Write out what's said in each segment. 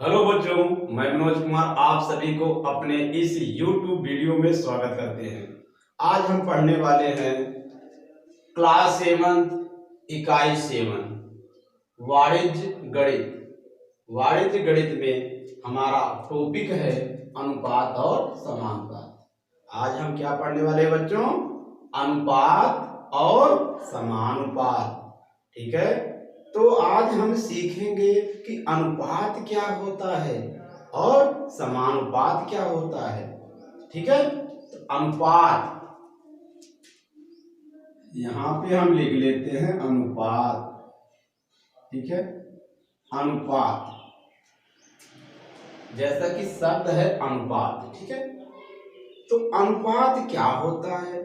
Hello बच्चों, मैं मनोज कुमार आप सभी को अपने इस YouTube वीडियो में स्वागत करते हैं। आज हम पढ़ने वाले हैं क्लास 7 इकाई 7 वाणिज्य गणित। वाणिज्य गणित में हमारा टॉपिक है अनुपात और समानुपात। आज हम क्या पढ़ने वाले हैं बच्चों? अनुपात और समानुपात। ठीक है, तो आज हम सीखेंगे कि अनुपात क्या होता है और समानुपात क्या होता है। ठीक है, तो अनुपात यहां पे हम लिख लेते हैं अनुपात। ठीक है, अनुपात जैसा कि शब्द है अनुपात। ठीक है, तो अनुपात क्या होता है,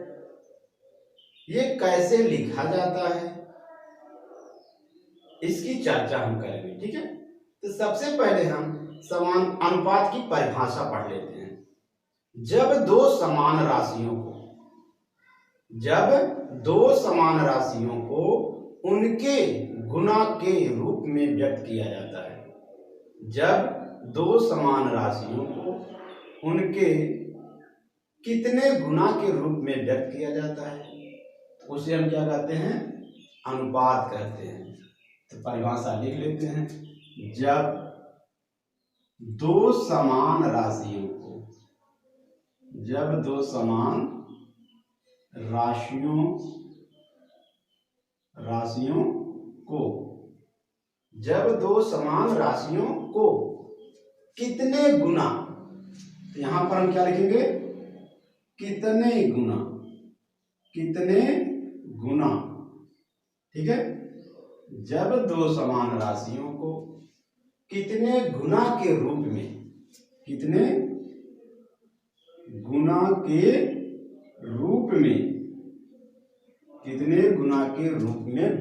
ये कैसे लिखा जाता है, इसकी चर्चा हम करेंगे। ठीक है, तो सबसे पहले हम समान अनुपात की परिभाषा पढ़ लेते हैं। जब दो समान राशियों को उनके गुना के रूप में व्यक्त किया जाता है। जब दो समान राशियों को उनके कितने गुना के रूप में व्यक्त किया जाता है, तो उसे हम क्या कहते हैं? अनुपात कहते हैं। तो परिभाषा लिख लेते हैं। जब दो समान राशियों को कितने गुना, यहां पर हम क्या लिखेंगे? कितने गुना। ठीक है, जब दो समान राशियों को कितने गुना के रूप में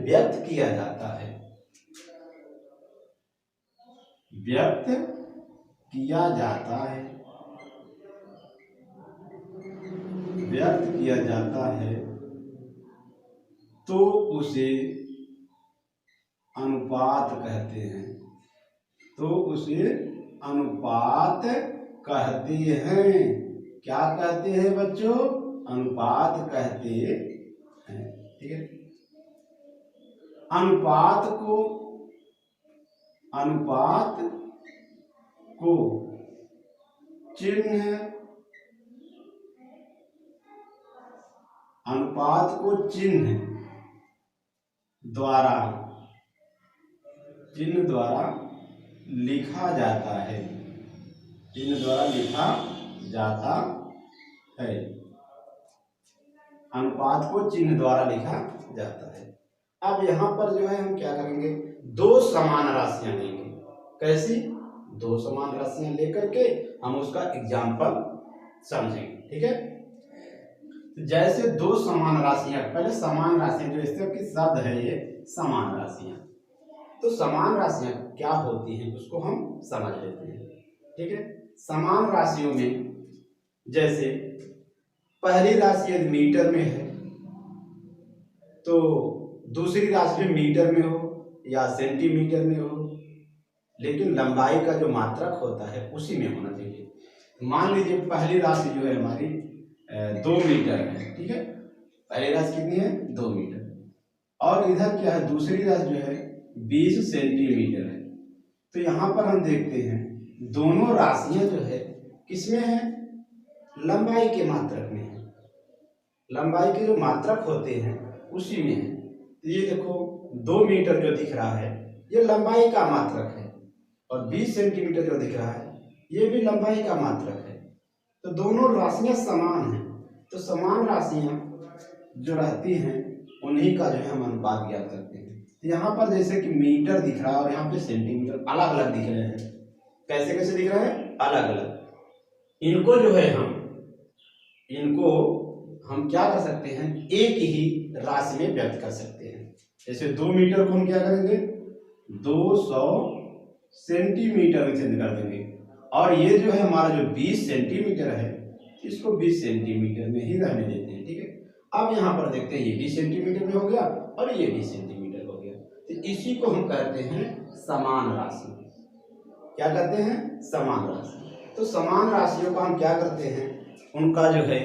व्यक्त किया जाता है। तो उसे अनुपात कहते हैं। क्या कहते हैं बच्चों? अनुपात कहते हैं। ठीक है, अनुपात को चिन्ह द्वारा लिखा जाता है। अनुपात को चिन्ह द्वारा लिखा जाता है। अब यहाँ पर जो है हम क्या करेंगे? दो समान राशियां लेंगे। कैसी? दो समान राशियां लेकर के हम उसका एग्जाम्पल समझेंगे। ठीक है, जैसे दो समान राशियां, पहले समान राशियां जो इससे की शब्द है ये समान राशियां। तो समान राशियां क्या होती हैं उसको हम समझ लेते हैं। ठीक है, समान राशियों में जैसे पहली राशि यदि मीटर में है तो दूसरी राशि में मीटर में हो या सेंटीमीटर में हो, लेकिन लंबाई का जो मात्रक होता है उसी में होना चाहिए। मान लीजिए पहली राशि जो है हमारी 2 मीटर है। ठीक है, पहली राशि कितनी है? 2 मीटर। और इधर क्या है? दूसरी राशि जो है 20 सेंटीमीटर है। तो यहाँ पर हम देखते हैं दोनों राशियां जो है किसमें है? लंबाई के मात्रक में है। लंबाई के जो मात्रक होते हैं उसी में है। तो ये देखो 2 मीटर जो दिख रहा है ये लंबाई का मात्रक है, और 20 सेंटीमीटर जो दिख रहा है ये भी लंबाई का मात्रक है। तो दोनों राशियां समान हैं। तो समान राशियां जो रहती हैं उन्हीं का जो है हम अनुपात ज्ञात करते हैं। तो यहाँ पर जैसे कि मीटर दिख रहा है और यहाँ पे सेंटीमीटर अलग अलग दिख रहे हैं। कैसे कैसे दिख रहे हैं? अलग अलग। इनको जो है हम क्या कर सकते हैं? एक ही राशि में व्यक्त कर सकते हैं। जैसे 2 मीटर को हम क्या करेंगे? 200 सेंटीमीटर में चेंज कर देंगे, और ये जो है हमारा जो 20 सेंटीमीटर है इसको 20 सेंटीमीटर में ही रहने देते हैं। ठीक है, अब यहाँ पर देखते हैं ये 20 सेंटीमीटर में हो गया और ये 20 सेंटीमीटर हो गया। तो इसी को हम कहते हैं समान राशि। क्या कहते हैं, समान राशि। तो समान राशियों का हम क्या करते हैं, उनका जो है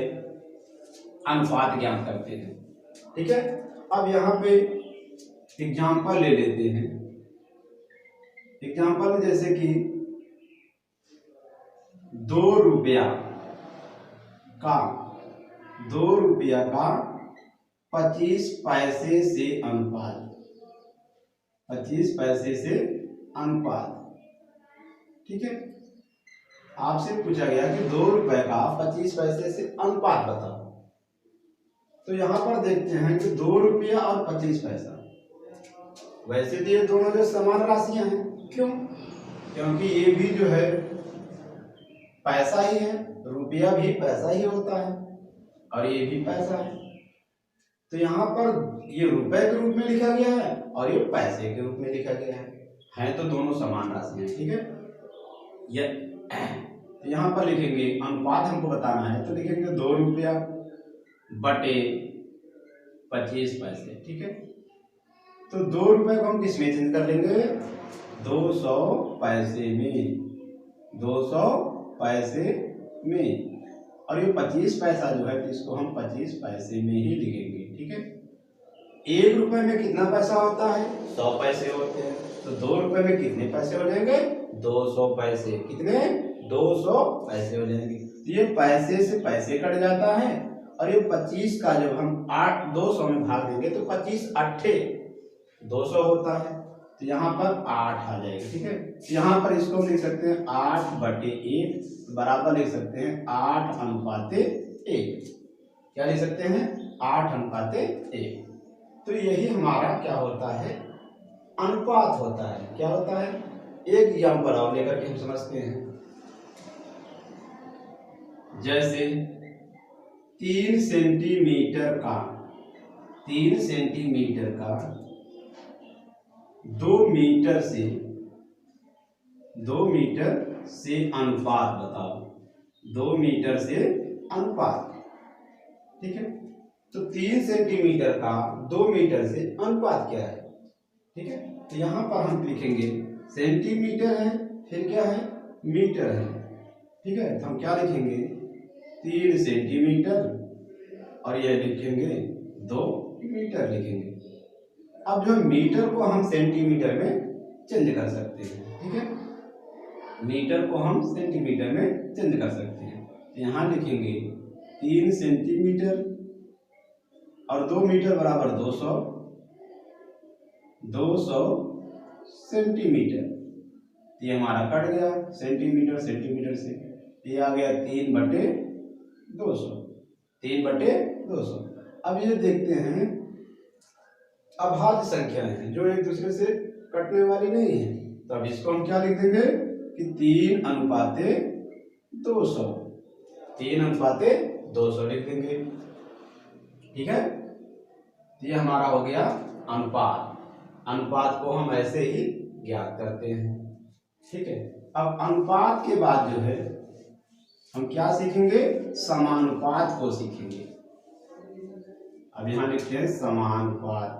अनुपात ज्ञात करते हैं। ठीक है, अब यहाँ पे एग्जाम्पल ले लेते हैं। एग्जाम्पल में जैसे कि 2 रुपया का 25 पैसे से अनुपात, 25 पैसे से अनुपात। ठीक है, आपसे पूछा गया कि 2 रुपए का 25 पैसे से अनुपात बताओ। तो यहां पर देखते हैं कि 2 रुपया और 25 पैसा, वैसे तो ये दोनों जो समान राशियां हैं, क्यों, क्योंकि ये भी जो है पैसा ही है, रुपया भी पैसा ही होता है और ये भी पैसा है। तो यहाँ पर ये रुपए के रूप में लिखा गया है और ये पैसे के रूप में लिखा गया है तो दोनों समान राशि हैं। ठीक है, ये यहाँ पर लिखेंगे अनुपात हमको बताना है, तो लिखेंगे 2 रुपया बटे 25 पैसे। ठीक है, तो 2 रुपए को हम किस में चेंज कर लेंगे, 200 पैसे में, 200 पैसे में, और ये 25 पैसा जो है तो इसको हम 25 पैसे में ही लिखेंगे। ठीक है, 1 रुपए में कितना पैसा होता है, 100 पैसे होते हैं, तो 2 रुपए में कितने पैसे हो जाएंगे, 200 पैसे। कितने, 200 पैसे हो जाएंगे। तो ये पैसे से पैसे कट जाता है और ये 25 का जब हम 200 में भाग देंगे तो 25 अट्ठे 200 होता है, तो यहाँ पर 8 आ जाएगा। ठीक है, तो यहाँ पर इसको हम लिख सकते हैं 8 बटे 1 बराबर लिख सकते हैं 8 अनुपाते 1। क्या लिख सकते हैं, 8 अनुपाते 1। तो यही हमारा क्या होता है, अनुपात होता है। क्या होता है, एक एग्जाम्पल और लेकर के हम समझते हैं। जैसे 3 सेंटीमीटर का 2 मीटर से अनुपात बताओ, 2 मीटर से अनुपात। ठीक है, तो 3 सेंटीमीटर का 2 मीटर से अनुपात क्या है। ठीक है, तो यहाँ पर हम लिखेंगे सेंटीमीटर है, फिर क्या है, मीटर है। ठीक है, तो हम क्या लिखेंगे, 3 सेंटीमीटर और ये लिखेंगे 2 मीटर लिखेंगे। अब जो मीटर को हम सेंटीमीटर में चेंज कर सकते हैं। ठीक है, मीटर को हम सेंटीमीटर में चेंज कर सकते हैं। यहाँ लिखेंगे 3 सेंटीमीटर और 2 मीटर बराबर 200 सेंटीमीटर। ये हमारा कट गया सेंटीमीटर से, ये आ गया 3 बटे 200। अब ये देखते हैं अभाज्य संख्याएं हैं जो एक दूसरे से कटने वाली नहीं है, तो अब इसको हम क्या लिख देंगे कि 3 अनुपाते 200 लिख देंगे। ठीक है, ये हमारा हो गया अनुपात। अनुपात को हम ऐसे ही ज्ञात करते हैं। ठीक है, अब अनुपात के बाद जो है हम क्या सीखेंगे, समानुपात को सीखेंगे। अब यहां लिखते हैं समानुपात।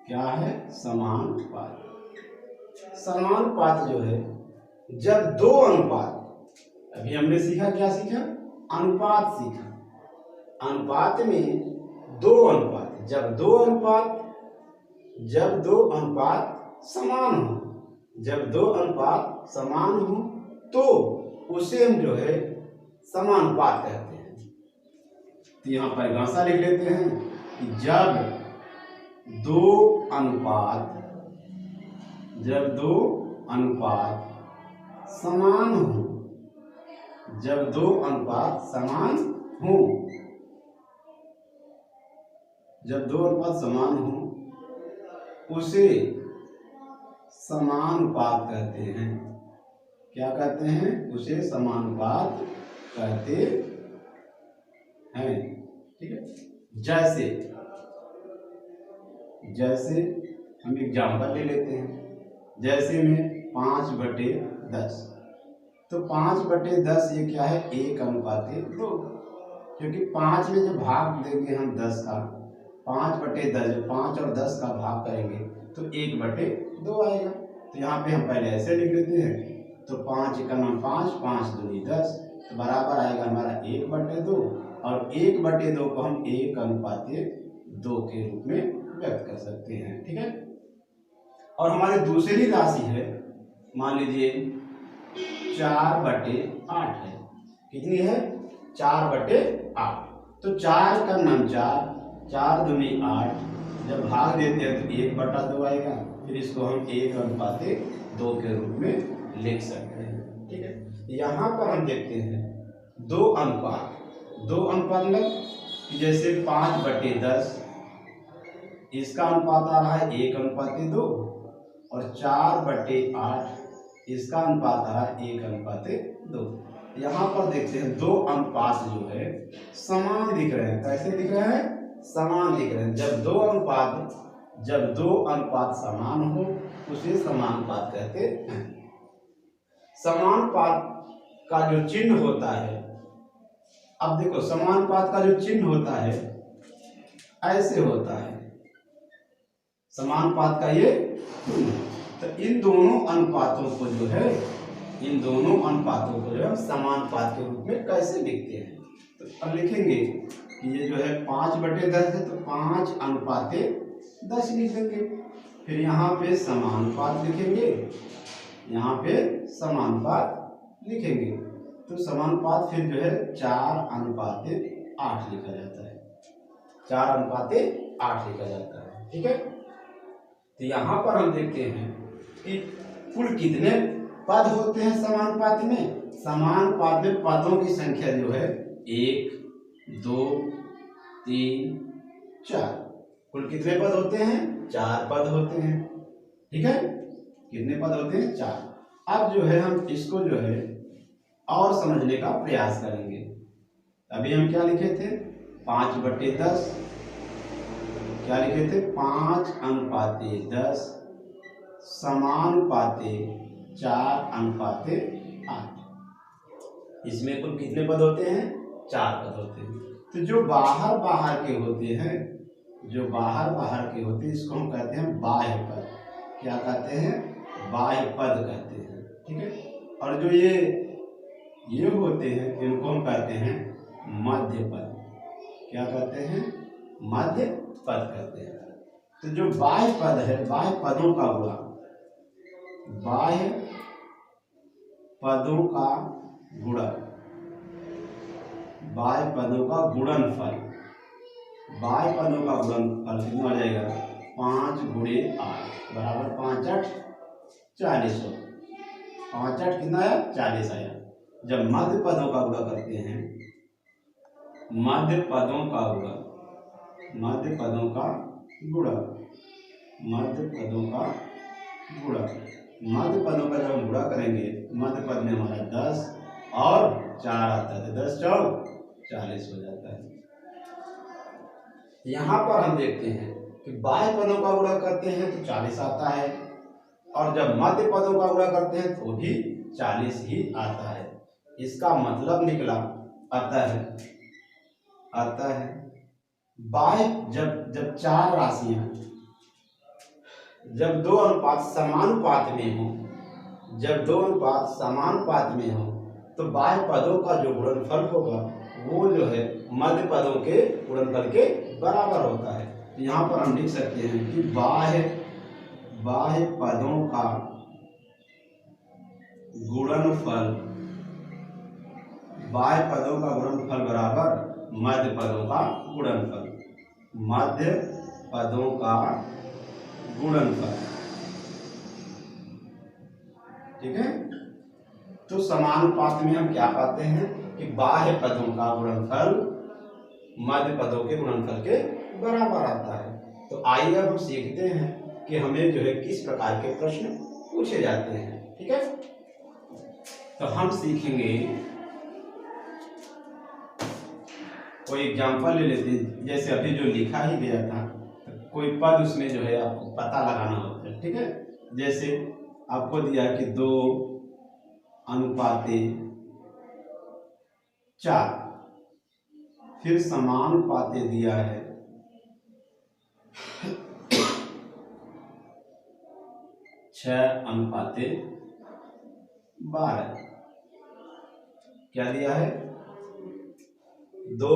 क्या है, समानुपात जो है जब 2 अनुपात, अभी हमने सीखा, क्या सीखा, अनुपात सीखा। अनुपात में 2 अनुपात, जब दो अनुपात समान हो, तो उसे हम जो है समानुपात कहते हैं। तो यहाँ परिभाषा लिख लेते हैं कि जब दो अनुपात समान हो, उसे समानुपात कहते हैं। क्या कहते हैं, उसे समानुपात कहते हैं। ठीक है, जैसे हम एग्जाम्पल ले लेते हैं। जैसे में 5/10, तो 5/10 ये क्या है, 1 अनुपाते 2, क्योंकि 5 में जब भाग देंगे हम 10 का, 5/10 5 और 10 का भाग करेंगे तो 1/2 2 आएगा। तो यहाँ पे हम पहले ऐसे लिख लेते हैं, तो 5 × 5, 5 दूनी 10, तो बराबर आएगा हमारा 1/2, और 1/2 को हम 1:2 के रूप में व्यक्त कर सकते हैं। ठीक है। और हमारी दूसरी राशि है, मान लीजिए 4/8 है। कितनी है? 4/8। तो 4 का नाम 4, 4 दूनी 8, जब भाग देते हैं तो 1/2 आएगा। फिर इसको हम 1:2 के रूप में लिख सकते हैं। ठीक है। यहाँ पर हम देखते हैं 2 अनुपात, 2 अनुपात मतलब जैसे 5/10, इसका अनुपात आ रहा है 1:2, और 4/8 इसका अनुपात आ रहा है 1:2। यहाँ पर देखते हैं 2 अनुपात जो है समान दिख रहे हैं। कैसे दिख रहे हैं? समान दिख रहे हैं। जब दो अनुपात समान हो उसे समानुपात कहते हैं। समानुपात का जो चिन्ह होता है, अब देखो समानुपात का जो चिन्ह होता है ऐसे होता है, समानुपात का ये। तो इन दोनों अनुपातों को जो है हम समानुपात के रूप में कैसे लिखते हैं? तो अब लिखेंगे कि ये जो है 5/10 है, तो 5:10 लिख देंगे। फिर यहाँ पे समानुपात लिखेंगे, यहाँ पे समानुपात लिखेंगे, तो समानुपात फिर जो है 4:8 लिखा जाता है। 4:8 लिखा जाता है। ठीक है। तो यहाँ पर हम देखते हैं कि कुल कितने पद होते हैं समानुपात में। समानुपात में पदों की संख्या जो है 1, 2, 3, 4। कुल कितने पद होते हैं? 4 पद होते हैं। ठीक है। कितने पद होते हैं? 4। अब जो है हम इसको जो है और समझने का प्रयास करेंगे। अभी हम क्या लिखे थे? 5/10। क्या लिखे थे? 5:10 समानुपाते 4:8। इसमें कुल कितने पद होते हैं? 4 पद होते हैं। तो जो बाहर के होते हैं, इसको हम कहते हैं बाह्य पद। क्या कहते हैं? बाह्य पद कहते हैं। ठीक है। और जो ये होते हैं इनको हम कहते हैं मध्य पद। क्या कहते हैं? मध्य पद कहते हैं। तो जो बाह्य पद है, बाह्य पदों का गुणा, बाह्य पदों का गुणन, बाह्य पदों का गुणनफल, बाह्य पदों का गुणनफल कितना हो जाएगा? 5 × 8 बराबर 5×8 40 हो। 5×8 कितना आया? 40 आया। जब मध्य पदों का गुणा करते हैं, मध्य पदों का गुणा, मध्य पदों का गुणा, मध्य पदों का गुणा, मध्य पदों का जब हम गुणा करेंगे, मध्य पद में हमारा 10 और 4 आता है, तो 10 4 40 हो जाता है। यहाँ पर हम देखते हैं कि बाह्य पदों का गुणा करते हैं तो 40 आता है, और जब मध्य पदों का गुणा करते हैं तो भी 40 ही आता है। इसका मतलब निकला आता है बाह्य जब 4 राशियां, जब 2 अनुपात समानुपात में हो, जब 2 अनुपात समानुपात में हो, तो बाह्य पदों का जो गुणनफल होगा वो जो है मध्य पदों के गुणनफल के बराबर होता है। तो यहाँ पर हम लिख सकते हैं कि बाह्य पदों का गुणनफल, बाह्य पदों का गुणनफल बराबर मध्य पदों का गुणनफल, मध्य पदों का गुणनफल। ठीक है। तो समानुपात में हम क्या पाते हैं कि बाह्य पदों का गुणनफल मध्य पदों के गुणनफल के बराबर आता है। तो आइए अब हम सीखते हैं कि हमें जो है किस प्रकार के प्रश्न पूछे जाते हैं। ठीक है। तो हम सीखेंगे, कोई एग्जांपल ले लेते हैं। जैसे अभी जो लिखा ही गया था, तो कोई पद उसमें जो है आपको पता लगाना होता है। ठीक है। जैसे आपको दिया कि 2:4, फिर समानुपाते दिया है 6:12। क्या दिया है? 2:,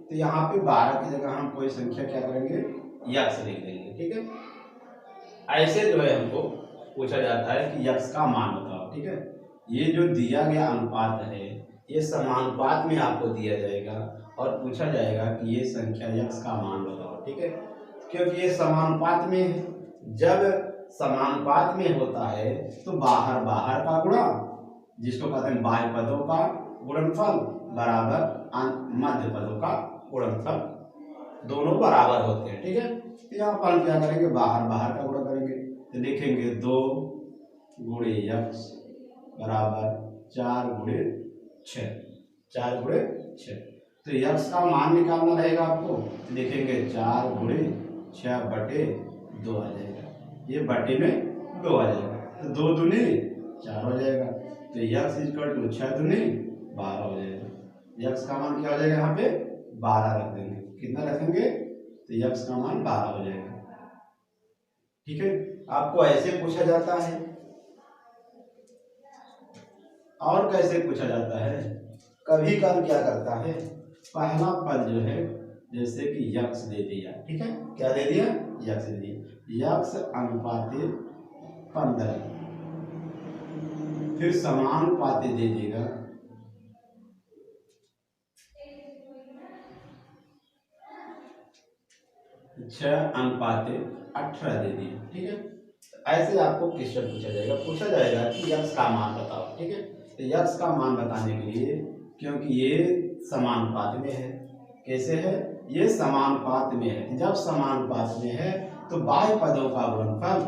तो यहाँ पे 12 की जगह हम कोई संख्या क्या करेंगे, यक्स लिख देंगे। ठीक है, ऐसे जो है हमको पूछा जाता है कि यक्स का मान बताओ। ठीक है, ये जो दिया गया अनुपात है ये समानुपात में आपको दिया जाएगा और पूछा जाएगा कि ये संख्या यक्स का मान बताओ। ठीक है, क्योंकि ये समानुपात में है। जब समानुपात में होता है तो बाहर बाहर का गुणा, जिसको कहते हैं बाह्य पदों का गुणनफल, बराबर मध्य पदों का गुणनफल, दोनों बराबर होते हैं। ठीक है, तो यहाँ पर हम क्या करेंगे, बाहर बाहर का गुणा करेंगे। तो लिखेंगे 2 गुणे यक्स बराबर 4 गुणे 6, 4 गुणे 6। तो यक्स का मान निकालना रहेगा आपको, तो लिखेंगे 4 गुणे 6/2 आ जाएगा। ये बटे में 2 आ जाएगा, तो 2 दूनी 4 हो जाएगा। तो यक्स इक्वल टू 6 दूनी 12 हो जाएगा। यक्स का मान क्या हो जाएगा, यहाँ पे 12 रख देंगे। कितना रखेंगे, तो यक्स का मान 12 हो जाएगा। ठीक है, आपको ऐसे पूछा जाता है। और कैसे पूछा जाता है, कभी कभी क्या करता है, पहला पद जो है जैसे कि यक्स दे दिया। ठीक है, क्या दे दिया, यक्स दे दिया, यक्स अनुपाते 15, फिर समानुपाते दे देगा 6:18 दे दिया। ठीक है, ऐसे आपको क्वेश्चन पूछा जाएगा कि यक्स का मान बताओ। ठीक है, तो यक्स का मान बताने के लिए, क्योंकि ये समानुपात में है, कैसे है, ये समानुपात में है। जब समानुपात में है तो बाह्य पदों का गुणनफल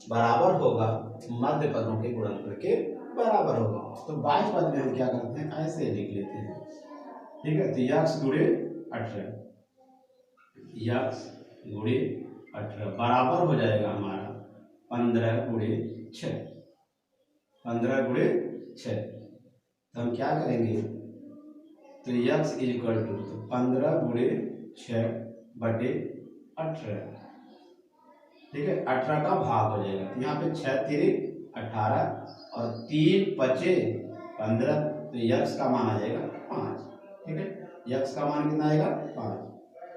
बराबर होगा मध्य पदों के गुणनफल के बराबर होगा। तो बाह्य पद में हम क्या करते हैं, ऐसे लिख लेते हैं। ठीक है, तो यक्स गुणे 18, यक्स गुणे 18 बराबर हो जाएगा हमारा 15 गुणे 6, 15 गुणे 6। तो हम क्या करेंगे, तो यक्स इक्वल टू 15 गुणे 6/18। ठीक है, 18 का भाग हो जाएगा, तो यहाँ पे 6 तिरिक 18 और 3 पचे 15, तो यक्स का मान आ जाएगा 5। ठीक है, यक्स का मान कितना आएगा, 5।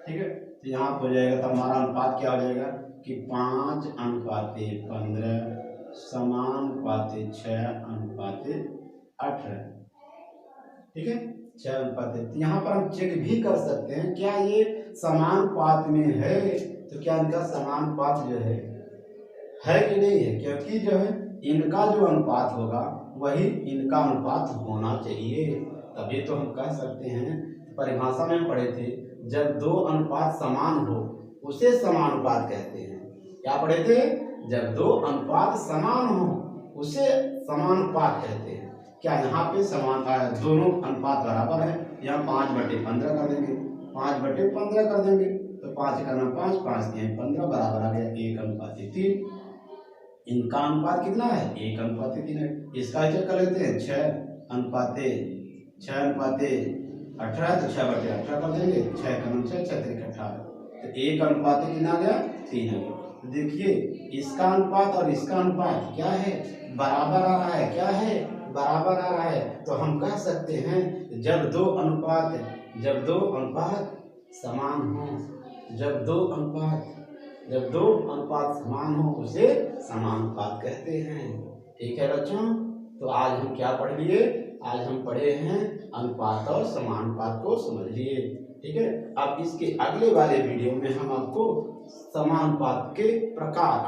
ठीक है, तो यहाँ हो जाएगा, तो हमारा अनुपात क्या हो जाएगा कि 5:15 समानुपाते 6:18। ठीक है, 6:18। तो यहाँ पर हम चेक भी कर सकते हैं क्या ये समानुपात में है, तो क्या इनका समानुपात जो है कि नहीं है, क्योंकि जो है इनका जो अनुपात होगा वही इनका अनुपात होना चाहिए, तभी तो हम कह सकते हैं। परिभाषा में हम पढ़े थे, जब 2 अनुपात समान हो उसे समानुपात कहते हैं। क्या पढ़े थे, जब 2 अनुपात समान हो उसे समानुपात कहते हैं। क्या यहाँ पे समान दोनों अनुपात बराबर है, यहाँ 5/15 कर देंगे, 5/15 कर देंगे, तो 5 का नाम 5, 5 दिए 15 बराबर आ गया 1:3। इनका अनुपात कितना है, 1:3 है। इसका चेक कर लेते हैं, 6:18, तो 6/18 कर देंगे, 6 का नाम 6, 6 3 18, तो 1:3 कितना आ गया, 3 आ गया। देखिए इसका अनुपात और इसका अनुपात क्या है, बराबर आ रहा है। क्या है, बराबर आ रहा है। तो हम कह सकते हैं जब दो अनुपात समान हो, जब दो अनुपात समान हो उसे समानुपात कहते हैं। ठीक है बच्चों, तो आज हम क्या पढ़ लिए, आज हम पढ़े हैं अनुपात और समानुपात को समझ लिए। ठीक है, अब इसके अगले वाले वीडियो में हम आपको समानुपात के प्रकार